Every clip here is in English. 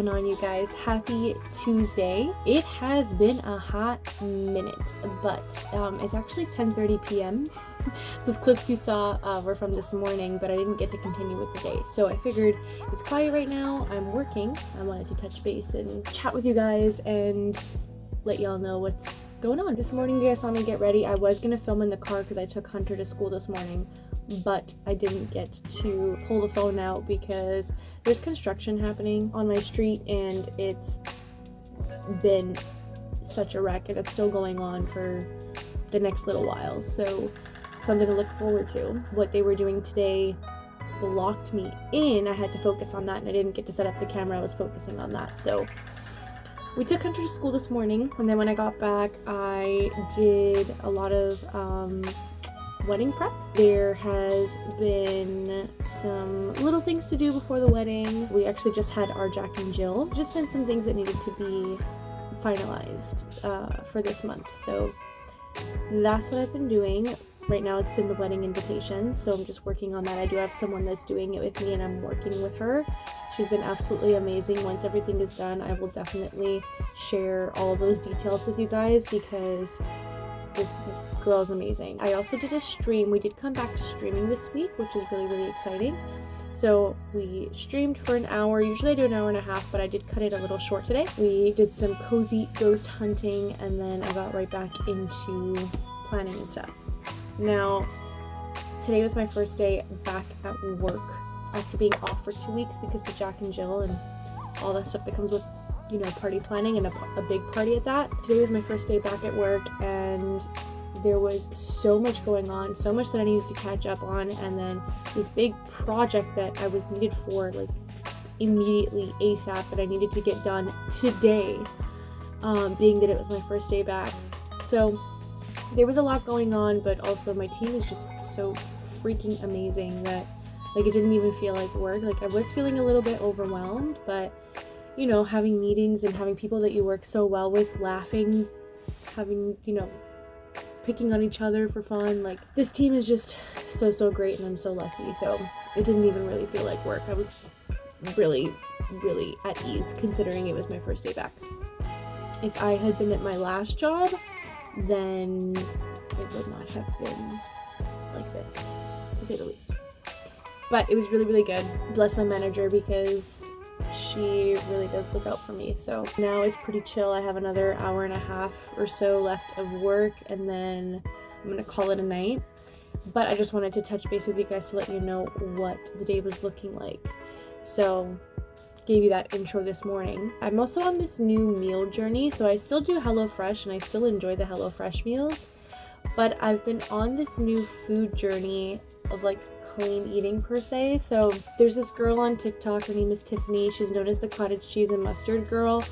going on, you guys? Happy Tuesday. It has been a hot minute, but it's actually 10:30 p.m. Those clips you saw were from this morning, but I didn't get to continue with the day. So I figured it's quiet right now. I'm working. I wanted to touch base and chat with you guys and let y'all know what's going on. This morning you guys saw me get ready. I was gonna film in the car because I took Hunter to school this morning, but I didn't get to pull the phone out because there's construction happening on my street and it's been such a wreck and it's still going on for the next little while. So something to look forward to. What they were doing today blocked me in. I had to focus on that and I didn't get to set up the camera. I was focusing on that. So we took Hunter to school this morning, and then when I got back I did a lot of wedding prep. There has been some little things to do before the wedding. We actually just had our Jack and Jill. Just been some things that needed to be finalized for this month. So that's what I've been doing. Right now it's been the wedding invitations, so I'm just working on that. I do have someone that's doing it with me and I'm working with her. She's been absolutely amazing. Once everything is done, I will definitely share all of those details with you guys because this girl is amazing. I also did a stream. We did come back to streaming this week, which is really, really exciting. So we streamed for an hour. Usually I do an hour and a half, but I did cut it a little short today. We did some cozy ghost hunting and then I got right back into planning and stuff. Now, today was my first day back at work after being off for 2 weeks because the Jack and Jill and all that stuff that comes with, you know, party planning and a big party at that. Today was my first day back at work and there was so much going on, so much that I needed to catch up on, and then this big project that I was needed for like immediately ASAP that I needed to get done today, being that it was my first day back. So there was a lot going on, but also my team is just so freaking amazing that like it didn't even feel like work. Like I was feeling a little bit overwhelmed, but you know, having meetings and having people that you work so well with, laughing, having, you know, picking on each other for fun, like this team is just so great and I'm so lucky. So it didn't even really feel like work. I was really at ease considering it was my first day back. If I had been at my last job, then it would not have been like this, to say the least. But it was really good. Bless my manager because she really does look out for me. So now it's pretty chill. I have another hour and a half or so left of work and then I'm gonna call it a night. But I just wanted to touch base with you guys to let you know what the day was looking like. So gave you that intro this morning. I'm also on this new meal journey, so I still do HelloFresh and I still enjoy the HelloFresh meals, but I've been on this new food journey of like clean eating per se. So there's this girl on TikTok, her name is Tiffany. She's known as the cottage cheese and mustard girl,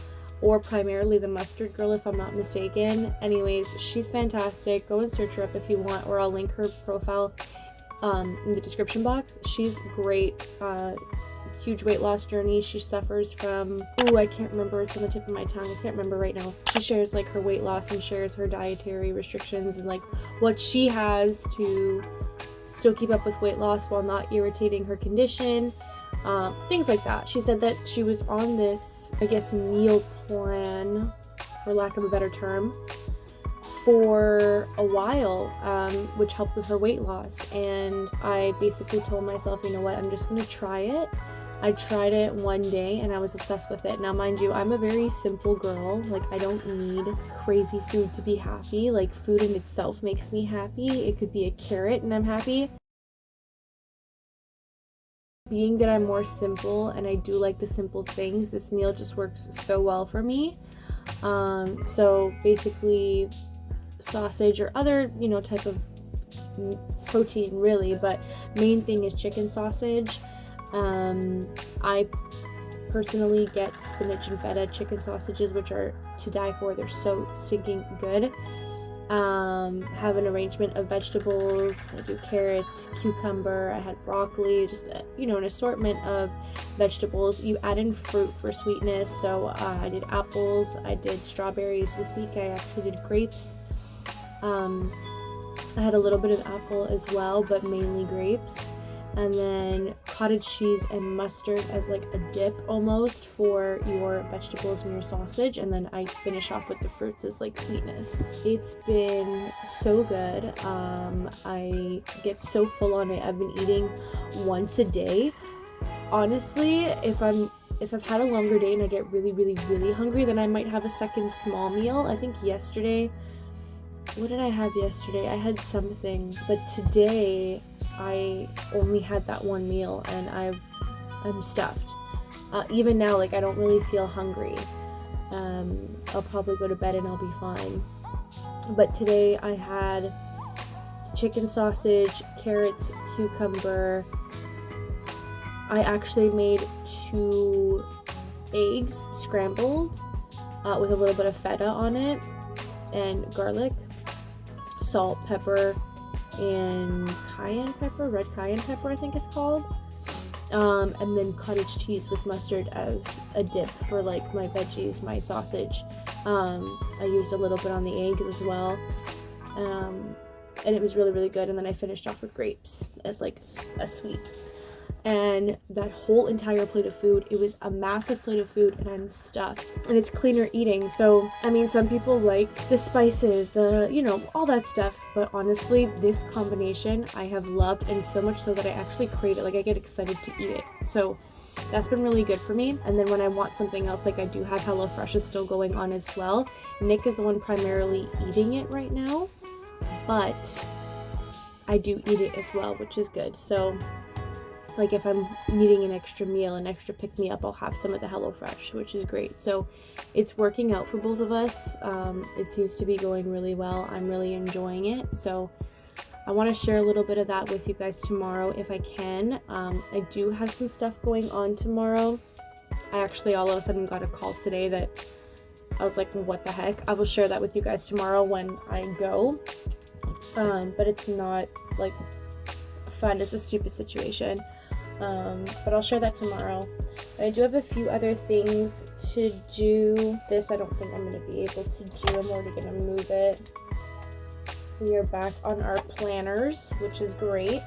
or primarily the mustard girl if I'm not mistaken. Anyways, she's fantastic. Go and search her up if you want, or I'll link her profile in the description box. She's great. Huge weight loss journey. She suffers from, I can't remember, it's on the tip of my tongue, I can't remember right now. She shares like her weight loss and shares her dietary restrictions and like what she has to still keep up with weight loss while not irritating her condition, things like that. She said that she was on this, I guess, meal plan, for lack of a better term, for a while, which helped with her weight loss. And I basically told myself, you know what, I'm just gonna try it. I tried it one day and I was obsessed with it. Now, mind you, I'm a very simple girl. Like, I don't need crazy food to be happy. Like, food in itself makes me happy. It could be a carrot and I'm happy. Being that I'm more simple and I do like the simple things, this meal just works so well for me. So basically sausage or other, you know, type of protein really, but main thing is chicken sausage. I personally get spinach and feta chicken sausages, which are to die for. They're so stinking good. Have an arrangement of vegetables. I do carrots, cucumber, I had broccoli, just you know, an assortment of vegetables. You add in fruit for sweetness, so I did apples, I did strawberries. This week I actually did grapes. I had a little bit of apple as well, but mainly grapes. and then cottage cheese and mustard as like a dip almost for your vegetables and your sausage, and then I finish off with the fruits as like sweetness. It's been so good. I get so full on it. I've been eating once a day. Honestly, if I've had a longer day and I get really hungry, then I might have a second small meal. I think yesterday, what did I have yesterday? I had something, but today I only had that one meal and I'm stuffed. Even now, like, I don't really feel hungry. I'll probably go to bed and I'll be fine. But today I had chicken sausage, carrots, cucumber. I actually made 2 eggs scrambled with a little bit of feta on it, and garlic, salt, pepper, and cayenne pepper, red cayenne pepper I think it's called, and then cottage cheese with mustard as a dip for like my veggies, my sausage. I used a little bit on the eggs as well, and it was really good. And then I finished off with grapes as like a sweet. And that whole entire plate of food, it was a massive plate of food, and I'm stuffed. And it's cleaner eating. So, I mean, some people like the spices, the, you know, all that stuff. But honestly, this combination I have loved, and so much so that I actually crave it. Like, I get excited to eat it. So that's been really good for me. And then when I want something else, like I do have HelloFresh is still going on as well. Nick is the one primarily eating it right now, but I do eat it as well, which is good. So like if I'm needing an extra meal, an extra pick-me-up, I'll have some of the HelloFresh, which is great. So it's working out for both of us. It seems to be going really well. I'm really enjoying it. So I want to share a little bit of that with you guys tomorrow if I can. I do have some stuff going on tomorrow. I actually all of a sudden got a call today that I was like, what the heck? I will share that with you guys tomorrow when I go. But it's not like fun. It's a stupid situation. But I'll share that tomorrow. I do have a few other things to do. This I don't think I'm going to be able to do. I'm already going to move it. We are back on our planners, which is great.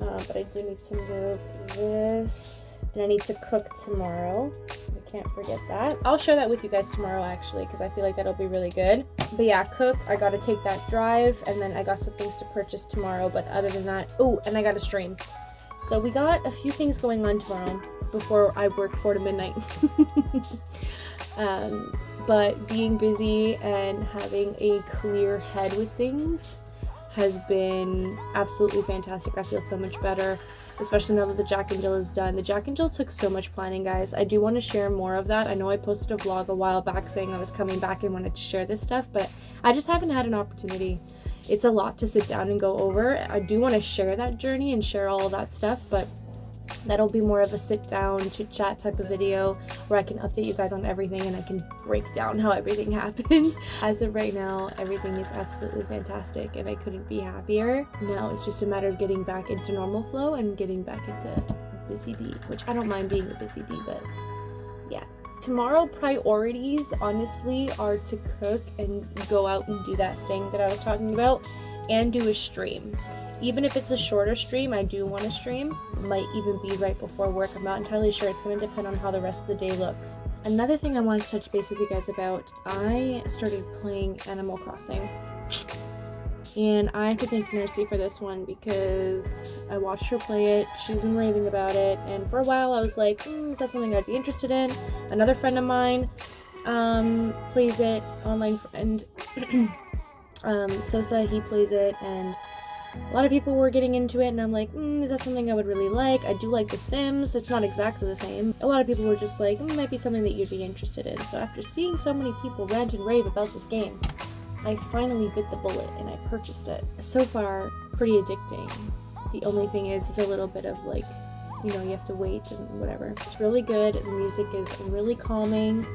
But I do need to move this. And I need to cook tomorrow. I can't forget that. I'll share that with you guys tomorrow actually, because I feel like that'll be really good. But yeah, cook. I got to take that drive, and then I got some things to purchase tomorrow. But other than that, oh, and I got to stream. So we got a few things going on tomorrow before I work 4 to midnight. But being busy and having a clear head with things has been absolutely fantastic. I feel so much better, especially now that the Jack and Jill is done. The Jack and Jill took so much planning, guys. I do want to share more of that. I know I posted a vlog a while back saying I was coming back and wanted to share this stuff, but I just haven't had an opportunity. It's a lot to sit down and go over. I do want to share that journey and share all of that stuff, but that'll be more of a sit down, chit chat type of video where I can update you guys on everything and I can break down how everything happened. As of right now, everything is absolutely fantastic and I couldn't be happier. Now it's just a matter of getting back into normal flow and getting back into busy bee, which I don't mind being a busy bee, but yeah. Tomorrow priorities honestly are to cook and go out and do that thing that I was talking about and do a stream. Even if it's a shorter stream, I do want to stream. It might even be right before work. I'm not entirely sure. It's going to depend on how the rest of the day looks. Another thing I want to touch base with you guys about, I started playing Animal Crossing. And I have to thank Mercy for this one because I watched her play it. She's been raving about it. And for a while I was like, is that something I'd be interested in? Another friend of mine plays it, online friend. Sosa, he plays it, and a lot of people were getting into it, and I'm like, is that something I would really like? I do like The Sims. It's not exactly the same. A lot of people were just like, it might be something that you'd be interested in. So after seeing so many people rant and rave about this game, I finally bit the bullet and I purchased it. So far, pretty addicting. The only thing is, it's a little bit of like, you know, you have to wait and whatever. It's really good. The music is really calming.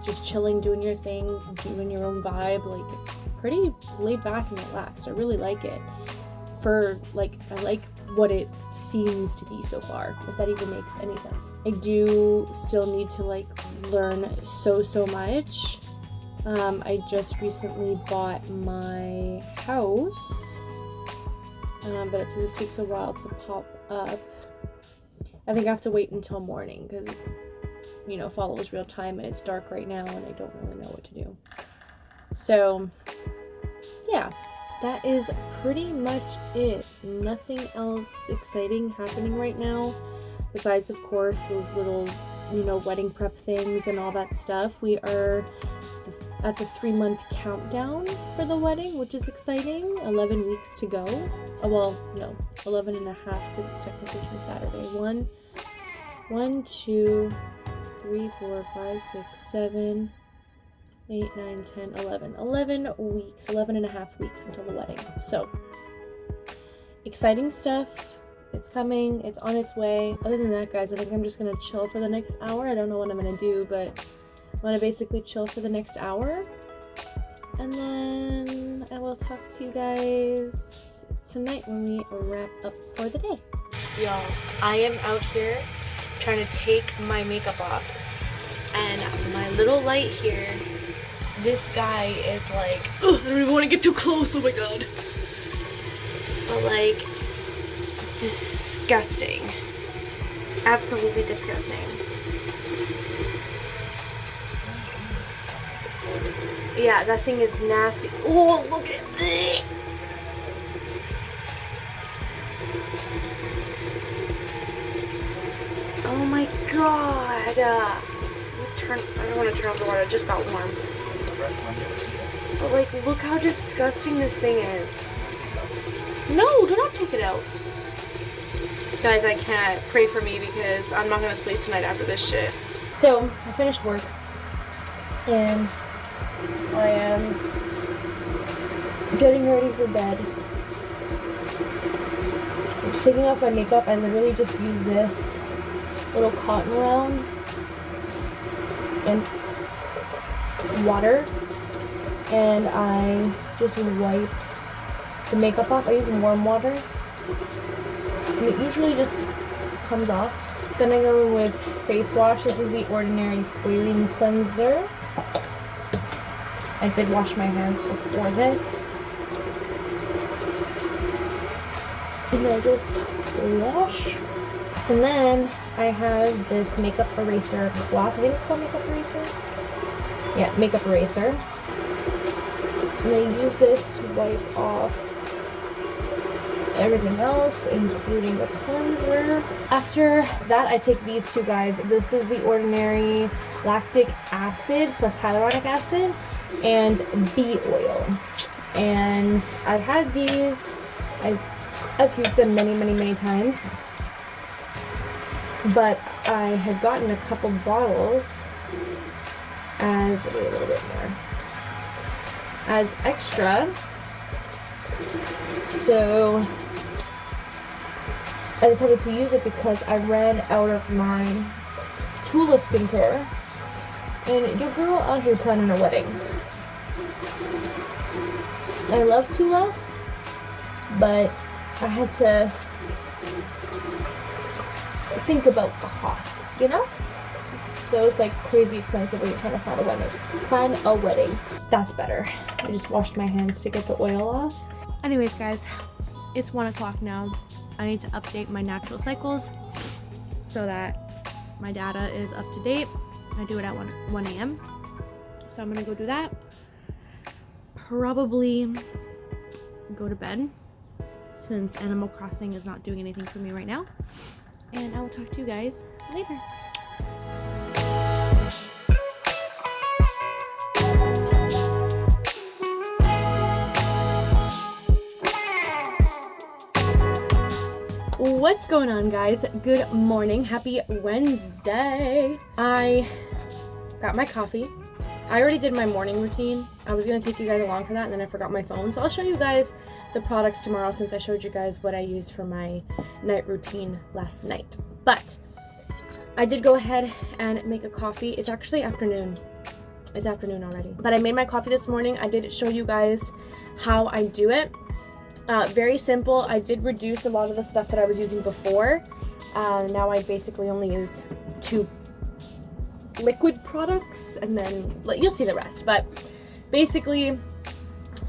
Just chilling, doing your thing, doing your own vibe. Like, it's pretty laid back and relaxed. I really like it. For like, I like what it seems to be so far, if that even makes any sense. I do still need to like learn so much. I just recently bought my house but it says it takes a while to pop up. I think I have to wait until morning because it's, you know, follows real time and it's dark right now and I don't really know what to do. So yeah, that is pretty much it. Nothing else exciting happening right now besides, of course, those little, you know, wedding prep things and all that stuff. We are at the 3-month countdown for the wedding, which is exciting. 11 weeks to go. Oh, well, no, 11 and a half because it's technically from Saturday. 1, 2, 3, 4, 5, 6, 7, 8, 9, 10, 11. 11 weeks, 11 and a half weeks until the wedding. So, exciting stuff. It's coming. It's on its way. Other than that, guys, I think I'm just going to chill for the next hour. I don't know what I'm going to do, but I'm going to basically chill for the next hour. And then I will talk to you guys tonight when we wrap up for the day. Y'all, I am out here trying to take my makeup off. And my little light here, this guy is like, oh, I don't even want to get too close, oh my god. But like, disgusting. Absolutely disgusting. Yeah, that thing is nasty. Oh, look at this! Oh my god. I don't want to turn off the water, it just got warm. But like, look how disgusting this thing is. No, do not take it out. Guys, I can't. Pray for me because I'm not gonna sleep tonight after this shit. So, I finished work. And I am getting ready for bed. I'm just taking off my makeup. I literally just use this little cotton round and water, and I just wipe the makeup off. I use warm water, and it usually just comes off. Then I go in with face wash. This is the Ordinary Squalene Cleanser. I did wash my hands before this. And I just wash. And then I have this makeup eraser cloth. I think it's called makeup eraser. Yeah, makeup eraser. And I use this to wipe off everything else, including the cleanser. After that, I take these two guys. This is the Ordinary Lactic Acid plus Hyaluronic Acid and bee oil. And I've had these. I've used them many times. But I had gotten a couple bottles as, wait, a little bit more, as extra. So I decided to use it because I ran out of my Tula skincare. And your girl out here planning a wedding. I love Tula, but I had to think about the costs, you know? So it was like crazy expensive when you're trying to plan a wedding. That's better. I just washed my hands to get the oil off. Anyways, guys, it's 1 o'clock now. I need to update my natural cycles so that my data is up to date. I do it at 1 a.m. So I'm gonna go do that. Probably go to bed since Animal Crossing is not doing anything for me right now. And I will talk to you guys later. What's going on, guys? Good morning. Happy Wednesday. I got my coffee. I already did my morning routine. I was going to take you guys along for that, and then I forgot my phone. So I'll show you guys the products tomorrow since I showed you guys what I used for my night routine last night. But I did go ahead and make a coffee. It's actually afternoon. It's afternoon already. But I made my coffee this morning. I did show you guys how I do it. Very simple. I did reduce a lot of the stuff that I was using before. Now I basically only use 2 liquid products, and then you'll see the rest. But basically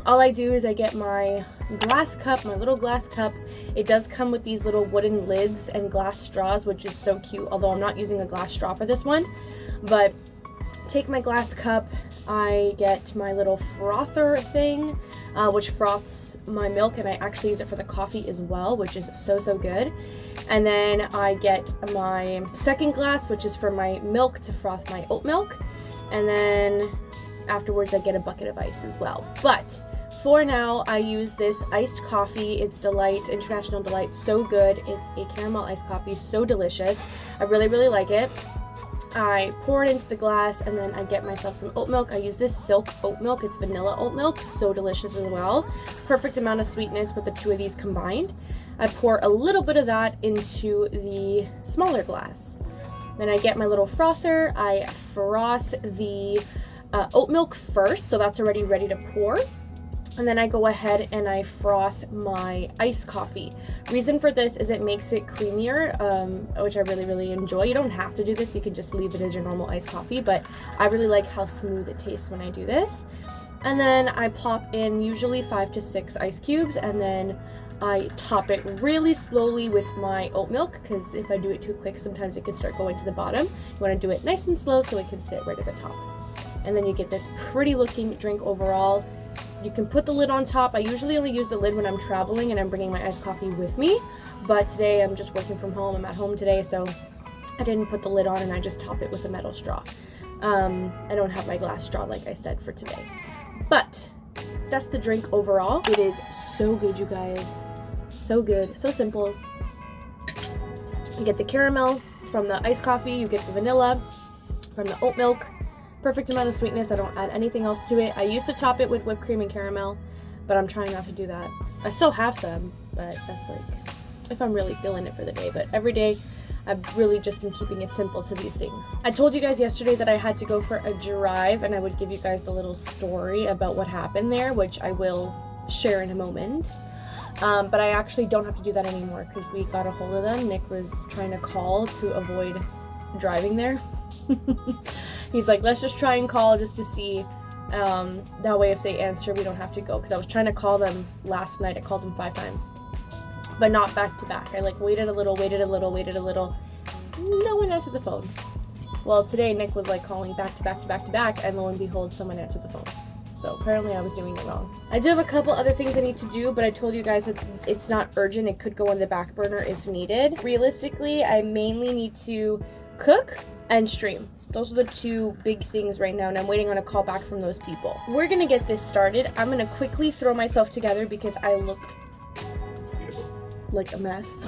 all I do is I get my glass cup, my little glass cup. It does come with these little wooden lids and glass straws, which is so cute, although I'm not using a glass straw for this one. But take my glass cup, I get my little frother thing, which froths my milk, and I actually use it for the coffee as well, which is so good. And then I get my second glass, which is for my milk to froth my oat milk, and then afterwards I get a bucket of ice as well. But for now, I use this iced coffee. It's Delight, International Delight, so good. It's a caramel iced coffee, so delicious. I really like it. I pour it into the glass, and then I get myself some oat milk. I use this Silk oat milk. It's vanilla oat milk, so delicious as well. Perfect amount of sweetness with the two of these combined. I pour a little bit of that into the smaller glass. Then I get my little frother. I froth the oat milk first, so that's already ready to pour. And then I go ahead and I froth my iced coffee. Reason for this is it makes it creamier, which I really enjoy. You don't have to do this, you can just leave it as your normal iced coffee, but I really like how smooth it tastes when I do this. And then I pop in usually 5 to 6 ice cubes, and then I top it really slowly with my oat milk, because if I do it too quick, sometimes it can start going to the bottom. You want to do it nice and slow so it can sit right at the top. And then you get this pretty looking drink overall. You can put the lid on top. I usually only use the lid when I'm traveling and I'm bringing my iced coffee with me, but today I'm just working from home. I'm at home today, so I didn't put the lid on, and I just top it with a metal straw. I don't have my glass straw like I said for today. But that's the drink overall. It is so good, you guys. So good, so simple. You get the caramel from the iced coffee, you get the vanilla from the oat milk. Perfect amount of sweetness. I don't add anything else to it. I used to top it with whipped cream and caramel, but I'm trying not to do that. I still have some, but that's like if I'm really feeling it for the day. But every day I've really just been keeping it simple to these things. I told you guys yesterday that I had to go for a drive, and I would give you guys the little story about what happened there, which I will share in a moment. But I actually don't have to do that anymore because we got a hold of them. Nick was trying to call to avoid driving there. He's like, let's just try and call just to see. That way if they answer, we don't have to go. Because I was trying to call them last night. I called them 5 times. But not back to back. I like waited a little. No one answered the phone. Well, today Nick was like calling back to back. And lo and behold, someone answered the phone. So apparently I was doing it wrong. I do have a couple other things I need to do, but I told you guys that it's not urgent. It could go on the back burner if needed. Realistically, I mainly need to cook and stream. Those are the 2 big things right now, and I'm waiting on a call back from those people. We're gonna get this started. I'm gonna quickly throw myself together because I look like a mess.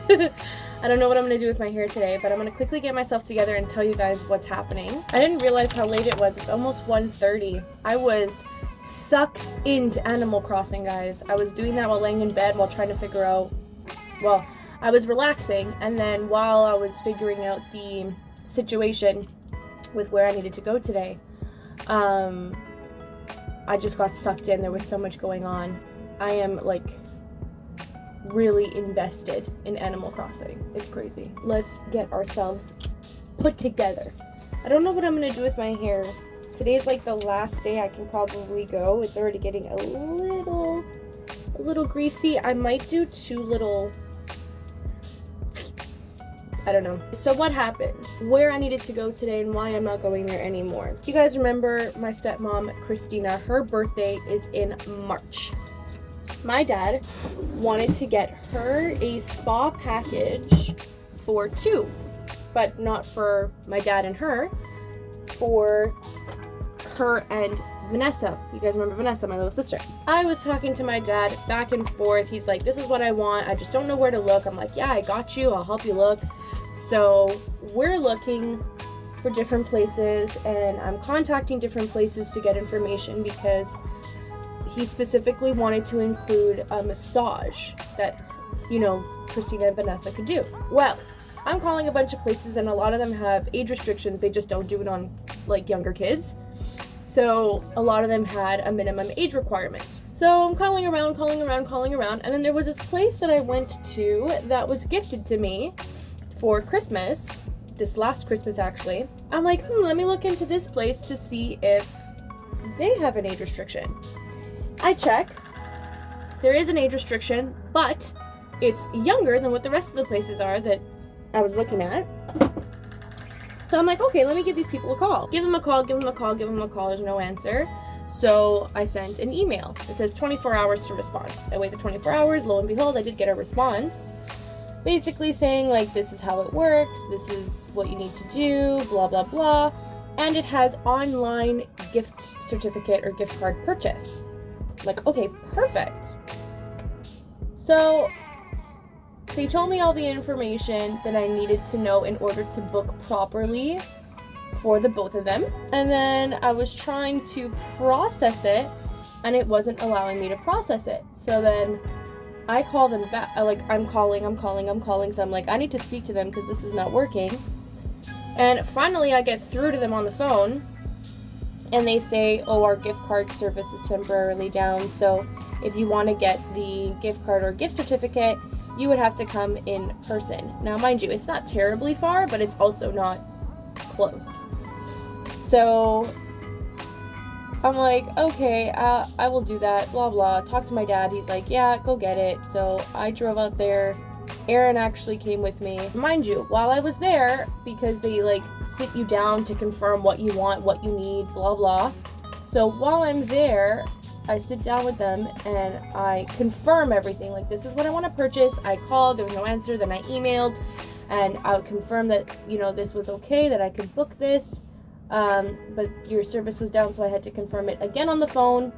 I don't know what I'm gonna do with my hair today, but I'm gonna quickly get myself together and tell you guys what's happening. I didn't realize how late it was. It's almost 1:30. I was sucked into Animal Crossing, guys. I was doing that while laying in bed while trying to figure out, well, I was relaxing, and then while I was figuring out the situation with where I needed to go today, I just got sucked in. There was so much going on. I am like really invested in Animal Crossing. It's crazy. Let's get ourselves put together. I don't know what I'm gonna do with my hair. Today's like the last day I can probably go. It's already getting a little greasy. I might do 2 little, I don't know. So what happened? Where I needed to go today and why I'm not going there anymore. You guys remember my stepmom, Christina, her birthday is in March. My dad wanted to get her a spa package for 2, but not for my dad and her, for her and Vanessa. You guys remember Vanessa, my little sister. I was talking to my dad back and forth. He's like, this is what I want. I just don't know where to look. I'm like, yeah, I got you. I'll help you look. So we're looking for different places, and I'm contacting different places to get information because he specifically wanted to include a massage that, you know, Christina and Vanessa could do. Well, I'm calling a bunch of places, and a lot of them have age restrictions. They just don't do it on like younger kids. So a lot of them had a minimum age requirement. So I'm calling around, and then there was this place that I went to that was gifted to me for Christmas, this last Christmas actually. I'm like, let me look into this place to see if they have an age restriction. I check, There is an age restriction, but it's younger than what the rest of the places are that I was looking at. So I'm like, okay, let me give these people a call. Give them a call. There's no answer. So I sent an email. It says 24 hours to respond. I waited 24 hours. Lo and behold, I did get a response. Basically saying, like, this is how it works. This is what you need to do, blah, blah, blah. And it has online gift certificate or gift card purchase. I'm like, okay, perfect. So they told me all the information that I needed to know in order to book properly for the both of them. And then I was trying to process it, and it wasn't allowing me to process it. So then I call them back. I'm calling. So I'm like, I need to speak to them because this is not working. And finally I get through to them on the phone, and they say, oh, our gift card service is temporarily down. So if you want to get the gift card or gift certificate, you would have to come in person. Now, mind you, it's not terribly far, but it's also not close. So I'm like, okay, I will do that, blah, blah. Talk to my dad. He's like, yeah, go get it. So I drove out there. Aaron actually came with me. Mind you, while I was there, because they like sit you down to confirm what you want, what you need, blah, blah. So while I'm there, I sit down with them and I confirm everything. Like, this is what I want to purchase. I called, there was no answer. Then I emailed and I would confirm that, you know, this was okay, that I could book this. But your service was down, so I had to confirm it again on the phone.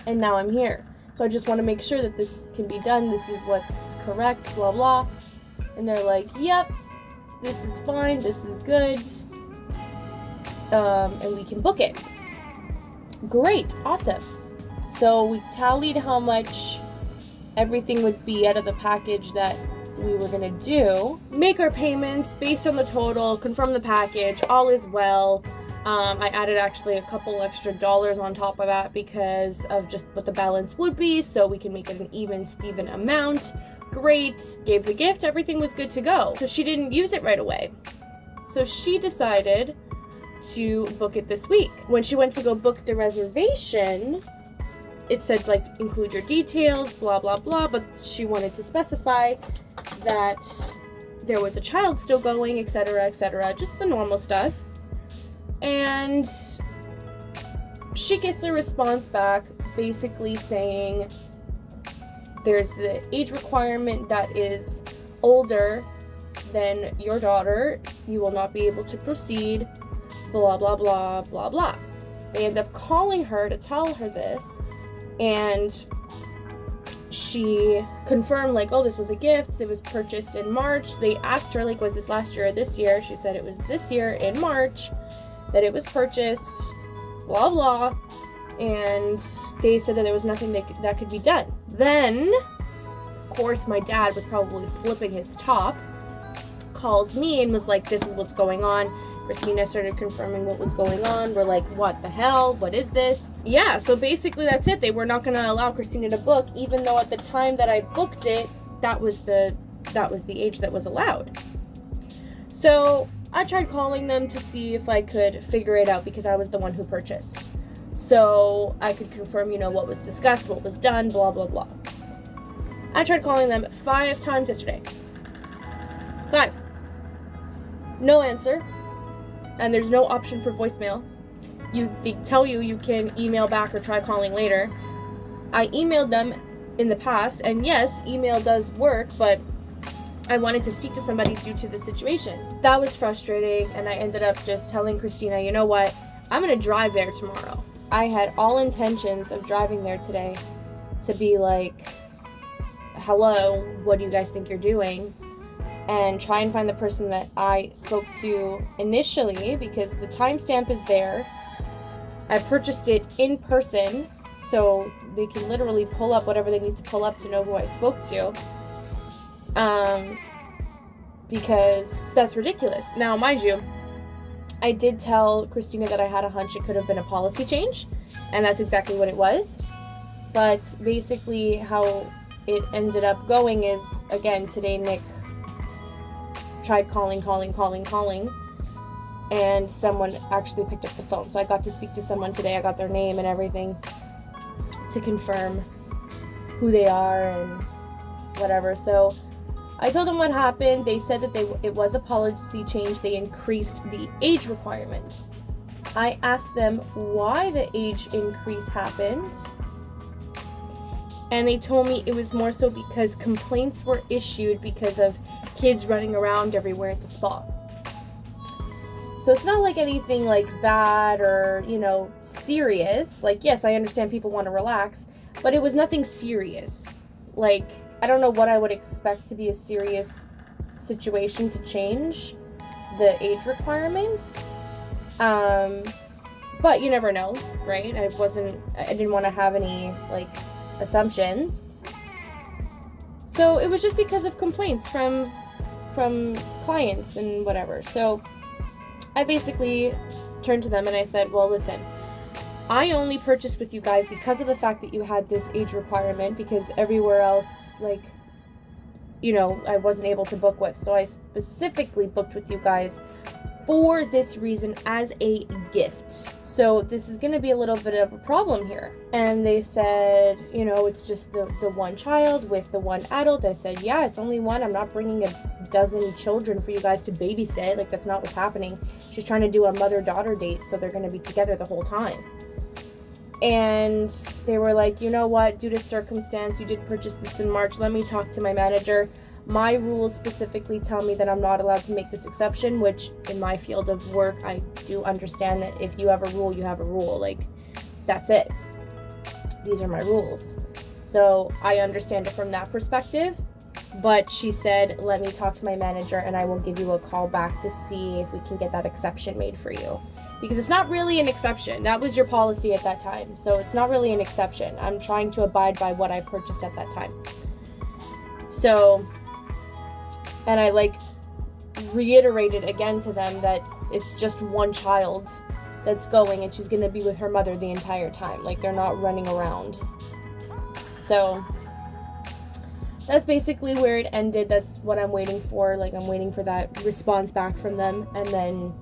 And now I'm here. So I just want to make sure that this can be done. This is what's correct, blah, blah. And they're like, yep, this is fine. This is good. And we can book it. Great, awesome. So we tallied how much everything would be out of the package that we were gonna do, make our payments based on the total, confirm the package, all is well. I added actually a couple extra dollars on top of that because of just what the balance would be, so we can make it an even Steven amount. Great, gave the gift, everything was good to go. So she didn't use it right away. So she decided to book it this week. When she went to go book the reservation, it said, like, include your details, blah, blah, blah, but she wanted to specify that there was a child still going, etc., just the normal stuff. And she gets a response back basically saying there's the age requirement that is older than your daughter. You will not be able to proceed, blah, blah, blah, blah, blah. They end up calling her to tell her this, and she confirmed, like, oh, this was a gift. It was purchased in March. They asked her, like, was this last year or this year? She said it was this year in March that it was purchased, blah, blah. And they said that there was nothing that could be done. Then, of course, my dad was probably flipping his top, calls me and was like, this is what's going on. Christina started confirming what was going on. We're like, what the hell? What is this? Yeah, so basically that's it. They were not going to allow Christina to book, even though at the time that I booked it, that was the age that was allowed. So I tried calling them to see if I could figure it out because I was the one who purchased. So I could confirm, you know, what was discussed, what was done, blah, blah, blah. I tried calling them 5 times yesterday. 5. No answer. And there's no option for voicemail. They tell you can email back or try calling later. I emailed them in the past, and yes, email does work, but I wanted to speak to somebody due to the situation. That was frustrating, and I ended up just telling Christina, you know what, I'm gonna drive there tomorrow. I had all intentions of driving there today to be like, hello, what do you guys think you're doing? And try and find the person that I spoke to initially, because the timestamp is there. I purchased it in person, so they can literally pull up whatever they need to pull up to know who I spoke to. Because that's ridiculous. Now, mind you, I did tell Christina that I had a hunch it could have been a policy change, and that's exactly what it was. But basically how it ended up going is, again, today Nick tried calling, and someone actually picked up the phone. So I got to speak to someone today. I got their name and everything to confirm who they are and whatever. So I told them what happened. They said that it was a policy change. They increased the age requirement. I asked them why the age increase happened, and they told me it was more so because complaints were issued because of kids running around everywhere at the spa. So it's not like anything like bad or, you know, serious. Like, yes, I understand people want to relax, but it was nothing serious. Like, I don't know what I would expect to be a serious situation to change the age requirement. But you never know, right? I didn't want to have any, like, assumptions. So it was just because of complaints from clients and whatever. So I basically turned to them and I said, well, listen, I only purchased with you guys because of the fact that you had this age requirement, because everywhere else, like, you know, I wasn't able to book with. So I specifically booked with you guys for this reason, as a gift. So this is going to be a little bit of a problem here. And they said, you know, it's just the one child with the one adult. I said, yeah, it's only one. I'm not bringing a dozen children for you guys to babysit. Like, that's not what's happening. She's trying to do a mother-daughter date, so they're going to be together the whole time. And they were like, you know what, due to circumstance, you did purchase this in March. Let me talk to my manager. My rules specifically tell me that I'm not allowed to make this exception, which in my field of work, I do understand that if you have a rule, you have a rule. Like, that's it. These are my rules. So I understand it from that perspective. But she said, let me talk to my manager and I will give you a call back to see if we can get that exception made for you. Because it's not really an exception. That was your policy at that time. So it's not really an exception. I'm trying to abide by what I purchased at that time. So, and I like reiterated again to them that it's just one child that's going and she's going to be with her mother the entire time. Like, they're not running around. So that's basically where it ended. That's what I'm waiting for. Like, I'm waiting for that response back from them, and then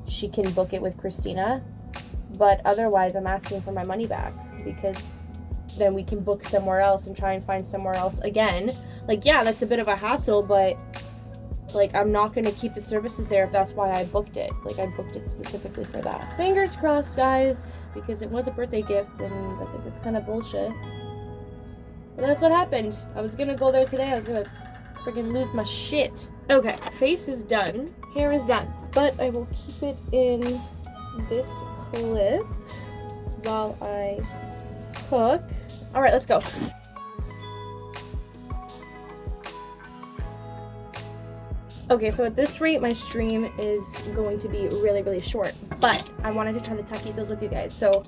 she can book it with Christina. But otherwise, I'm asking for my money back, because then we can book somewhere else and try and find somewhere else again. Like, yeah, that's a bit of a hassle, but like, I'm not going to keep the services there if that's why I booked it. Like, I booked it specifically for that. Fingers crossed, guys, because it was a birthday gift, and I think it's kind of bullshit. But that's what happened. I was going to go there today. I was going to freaking lose my shit. Okay, face is done. Hair is done. But I will keep it in this clip while I cook. All right, let's go. Okay, so at this rate, my stream is going to be really, really short. But I wanted to try the taquitos with you guys. So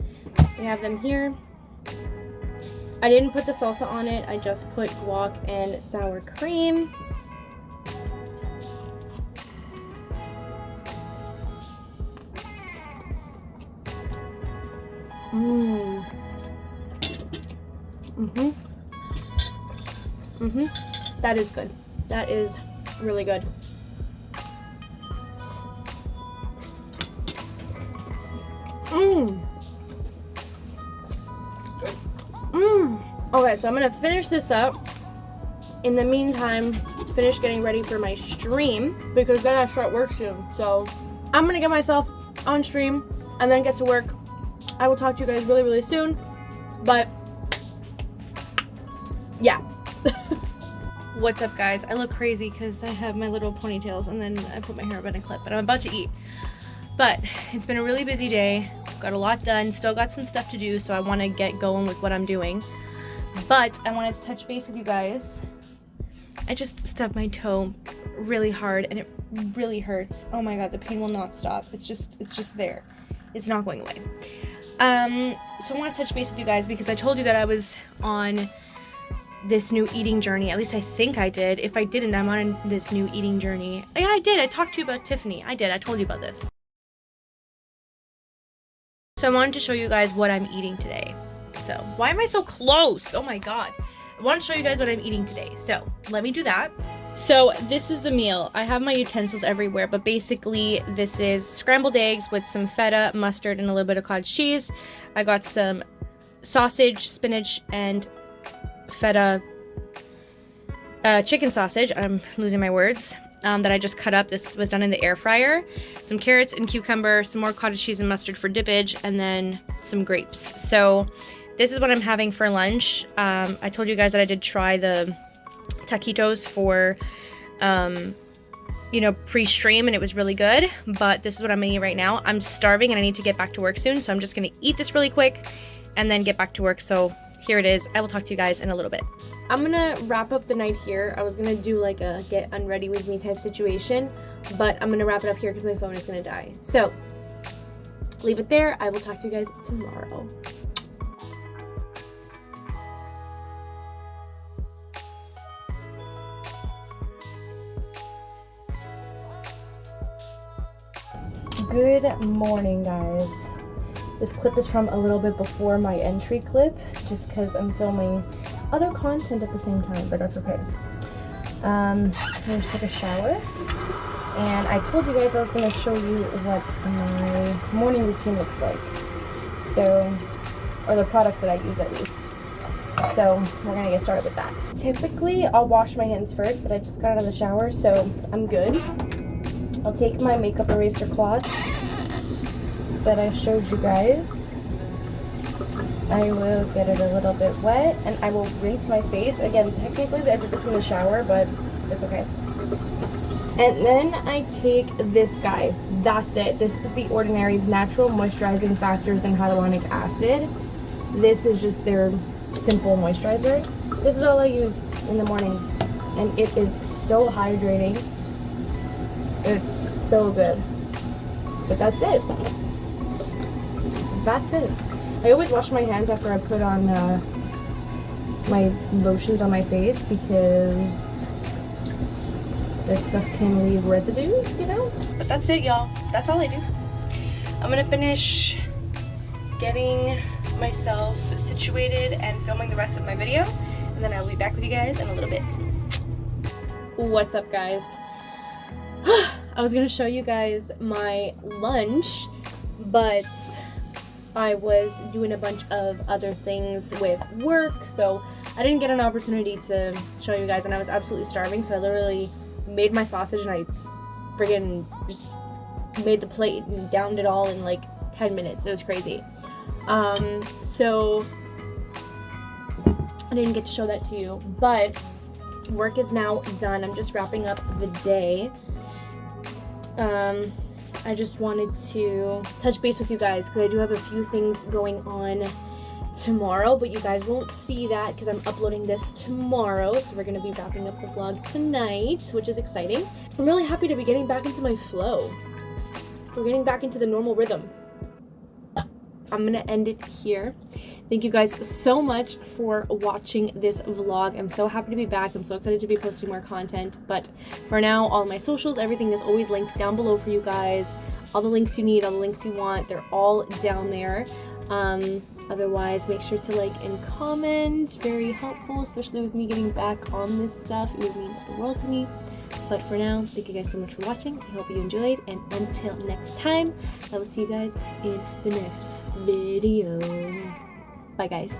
we have them here. I didn't put the salsa on it. I just put guac and sour cream. That is good. That is really good. Okay, so I'm gonna finish this up. In the meantime, finish getting ready for my stream, because then I start work soon. So I'm gonna get myself on stream and then get to work. I will talk to you guys really, really soon. But yeah. What's up, guys? I look crazy because I have my little ponytails and then I put my hair up in a clip, but I'm about to eat. But it's been a really busy day. Got a lot done. Still got some stuff to do, so I want to get going with what I'm doing. But I wanted to touch base with you guys. I just stubbed my toe really hard and it really hurts. Oh my god, the pain will not stop. It's just there. It's not going away. So I want to touch base with you guys because I told you that I was on this new eating journey. At least I think I did. If I didn't, I'm on this new eating journey. Yeah, I did. I talked to you about Tiffany. I did. I told you about this. So I wanted to show you guys what I'm eating today. So, why am I so close? Oh my god. I want to show you guys what I'm eating today. So, let me do that. So, this is the meal. I have my utensils everywhere, but basically this is scrambled eggs with some feta, mustard, and a little bit of cottage cheese. I got some sausage, spinach, and feta chicken sausage. I'm losing my words. That I just cut up. This was done in the air fryer. Some carrots and cucumber, some more cottage cheese and mustard for dippage, and then some grapes. So this is what I'm having for lunch. I told you guys that I did try the taquitos for, you know, pre-stream, and it was really good, but this is what I'm eating right now. I'm starving and I need to get back to work soon, so I'm just gonna eat this really quick and then get back to work. So here it is. I will talk to you guys in a little bit. I'm gonna wrap up the night here. I was gonna do like a get unready with me type situation, but I'm gonna wrap it up here because my phone is gonna die. So leave it there. I will talk to you guys tomorrow. Good morning, guys. This clip is from a little bit before my entry clip, just because I'm filming other content at the same time, but that's okay. I just took a shower, and I told you guys I was going to show you what my morning routine looks like. So, or the products that I use at least. So, we're going to get started with that. Typically, I'll wash my hands first, but I just got out of the shower, so I'm good. I'll take my makeup eraser cloth that I showed you guys. I will get it a little bit wet, and I will rinse my face. Again, technically I did this in the shower, but it's okay. And then I take this guy. That's it. This is The Ordinary's Natural Moisturizing Factors and Hyaluronic Acid. This is just their simple moisturizer. This is all I use in the mornings, and it is so hydrating. It's so good. But that's it. That's it. I always wash my hands after I put on my lotions on my face because this stuff can leave residues, you know? But that's it, y'all. That's all I do. I'm gonna finish getting myself situated and filming the rest of my video, and then I'll be back with you guys in a little bit. What's up, guys? I was gonna show you guys my lunch, but I was doing a bunch of other things with work, so I didn't get an opportunity to show you guys, and I was absolutely starving, so I literally made my sausage and I friggin' just made the plate and downed it all in like 10 minutes. It was crazy. So I didn't get to show that to you, but work is now done. I'm just wrapping up the day. I just wanted to touch base with you guys because I do have a few things going on tomorrow, but you guys won't see that because I'm uploading this tomorrow, so we're going to be wrapping up the vlog tonight, which is exciting. I'm really happy to be getting back into my flow. We're getting back into the normal rhythm. I'm going to end it here. Thank you guys so much for watching this vlog. I'm so happy to be back. I'm so excited to be posting more content. But for now, all my socials, everything is always linked down below for you guys. All the links you need, all the links you want, they're all down there. Otherwise, make sure to like and comment. Very helpful, especially with me getting back on this stuff. It would mean the world to me. But for now, thank you guys so much for watching. I hope you enjoyed. And until next time, I will see you guys in the next video. Bye, guys.